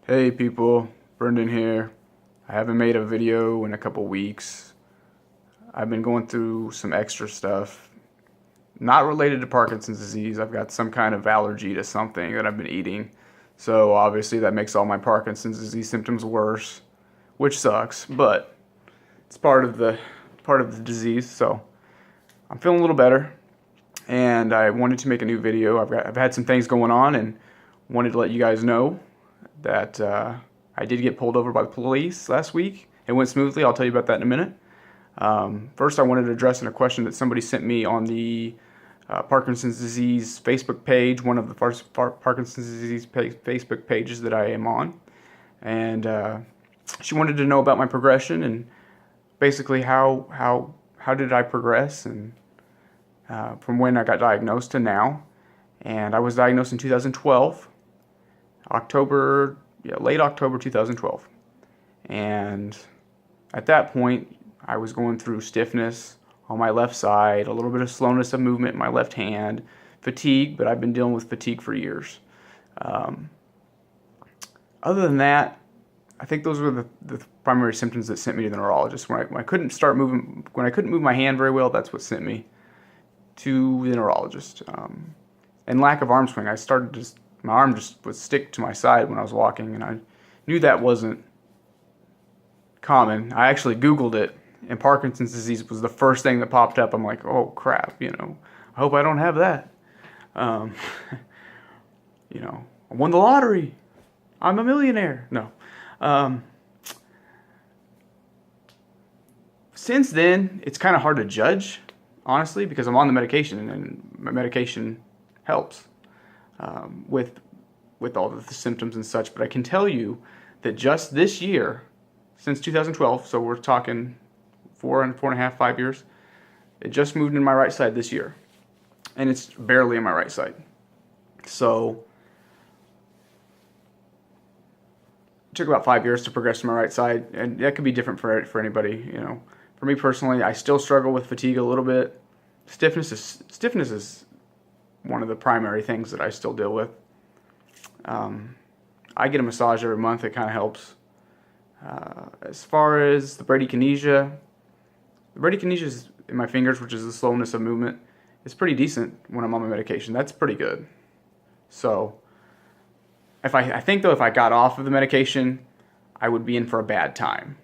Hey people, Brendan here. I haven't made a video in a couple weeks. I've been going through some extra stuff, not related to Parkinson's disease. I've got some kind of allergy to something that I've been eating. So obviously that makes all my Parkinson's disease symptoms worse, which sucks, but it's part of the disease. So I'm feeling a little better, and I wanted to make a new video. I've had some things going on and wanted to let you guys know that I did get pulled over by the police last week. It went smoothly. I'll tell you about that in a minute. First, I wanted to address a question that somebody sent me on the Parkinson's disease Facebook page, one of the Parkinson's disease Facebook pages that I am on. And she wanted to know about my progression and basically how did I progress and from when I got diagnosed to now. And I was diagnosed in 2012. Late October 2012. And at that point, I was going through stiffness on my left side, a little bit of slowness of movement in my left hand, fatigue, but I've been dealing with fatigue for years. Other than that, I think those were the primary symptoms that sent me to the neurologist. When I couldn't move my hand very well, that's what sent me to the neurologist. And lack of arm swing, my arm just would stick to my side when I was walking, and I knew that wasn't common. I actually Googled it, and Parkinson's disease was the first thing that popped up. I'm like, oh crap, I hope I don't have that. Um, I won the lottery. I'm a millionaire. No. Since then, it's kind of hard to judge, honestly, because I'm on the medication, and my medication helps. With all of the symptoms and such, but I can tell you that just this year, since 2012, so we're talking 4.5, 5 years, it just moved in my right side this year, and it's barely in my right side. So it took about 5 years to progress to my right side, and that could be different for anybody. For me personally, I still struggle with fatigue a little bit. Stiffness is one of the primary things that I still deal with. I get a massage every month. It kind of helps. As far as the bradykinesia is in my fingers, which is the slowness of movement, is pretty decent when I'm on my medication. That's pretty good. So I think though if I got off of the medication, I would be in for a bad time,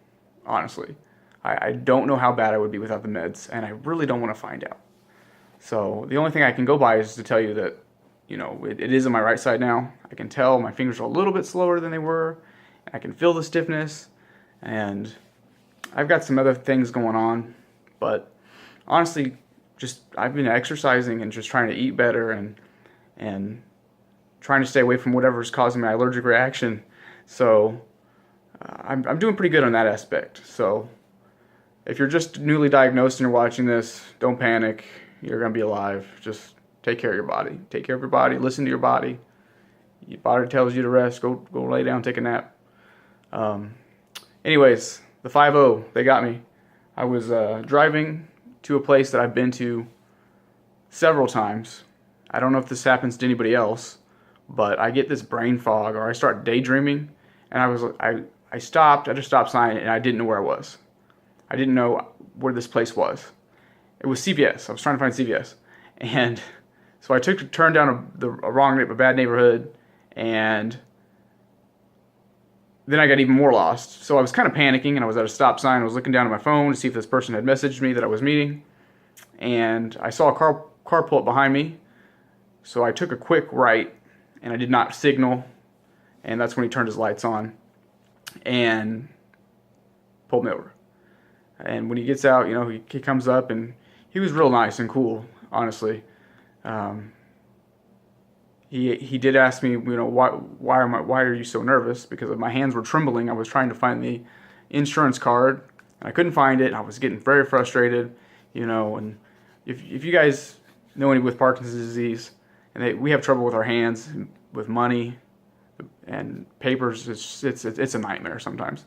honestly. I don't know how bad I would be without the meds, and I really don't want to find out. So the only thing I can go by is to tell you that, it is on my right side now. I can tell my fingers are a little bit slower than they were. I can feel the stiffness, and I've got some other things going on. But honestly, I've been exercising and just trying to eat better and trying to stay away from whatever's causing my allergic reaction. So I'm doing pretty good on that aspect. So if you're just newly diagnosed and you're watching this, don't panic. You're going to be alive. Just take care of your body. Take care of your body. Listen to your body. Your body tells you to rest. Go lay down, take a nap. Anyways, the 5-0, they got me. I was driving to a place that I've been to several times. I don't know if this happens to anybody else, but I get this brain fog, or I start daydreaming, and I stopped at a stop sign, and I didn't know where I was. I didn't know where this place was. It was CVS. I was trying to find CVS. And so I took a turn down a bad neighborhood, and then I got even more lost. So I was kind of panicking, and I was at a stop sign. I was looking down at my phone to see if this person had messaged me that I was meeting. And I saw a car pull up behind me. So I took a quick right, and I did not signal. And that's when he turned his lights on and pulled me over. And when he gets out, he comes up, and he was real nice and cool, honestly. He did ask me, why are you so nervous? Because my hands were trembling. I was trying to find the insurance card, and I couldn't find it. And I was getting very frustrated, And if you guys know any with Parkinson's disease, and we have trouble with our hands, with money, and papers, it's a nightmare sometimes.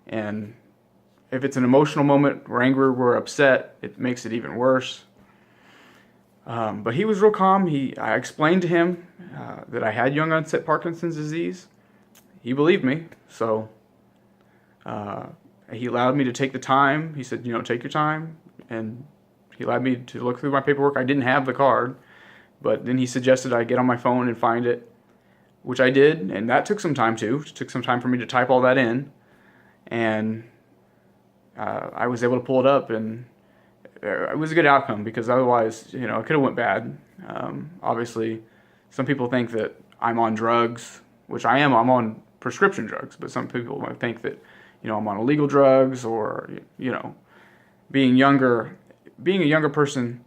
And if it's an emotional moment, we're angry, we're upset, it makes it even worse. But he was real calm. I explained to him that I had young onset Parkinson's disease. he believed me, so he allowed me to take the time. He said, take your time, and he allowed me to look through my paperwork. I didn't have the card, but then he suggested I get on my phone and find it, which I did, and that took some time too. It took some time for me to type all that in, and I was able to pull it up, and it was a good outcome, because otherwise, it could have went bad. Obviously, some people think that I'm on drugs, which I am. I'm on prescription drugs, but some people might think that, I'm on illegal drugs, or, being a younger person,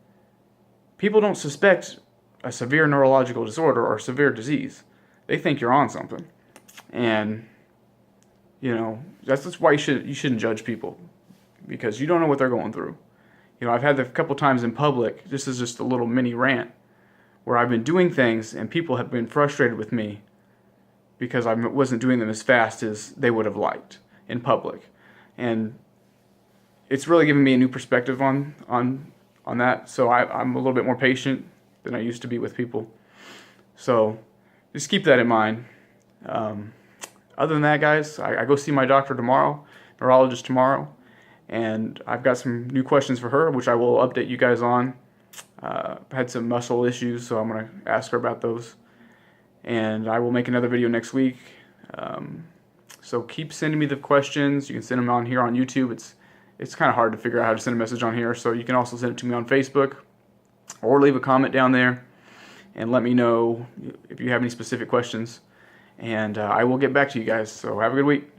people don't suspect a severe neurological disorder or severe disease. They think you're on something. And, that's why you shouldn't judge people, because you don't know what they're going through. I've had a couple times in public, this is just a little mini rant, where I've been doing things and people have been frustrated with me because I wasn't doing them as fast as they would have liked in public. And it's really given me a new perspective on that. So I'm a little bit more patient than I used to be with people. So just keep that in mind. Other than that, guys, I go see my doctor tomorrow, neurologist tomorrow, and I've got some new questions for her, which I will update you guys on. Had some muscle issues, so I'm going to ask her about those. And I will make another video next week. So keep sending me the questions. You can send them on here on YouTube. It's kind of hard to figure out how to send a message on here, so you can also send it to me on Facebook, or leave a comment down there and let me know if you have any specific questions. And I will get back to you guys. So have a good week.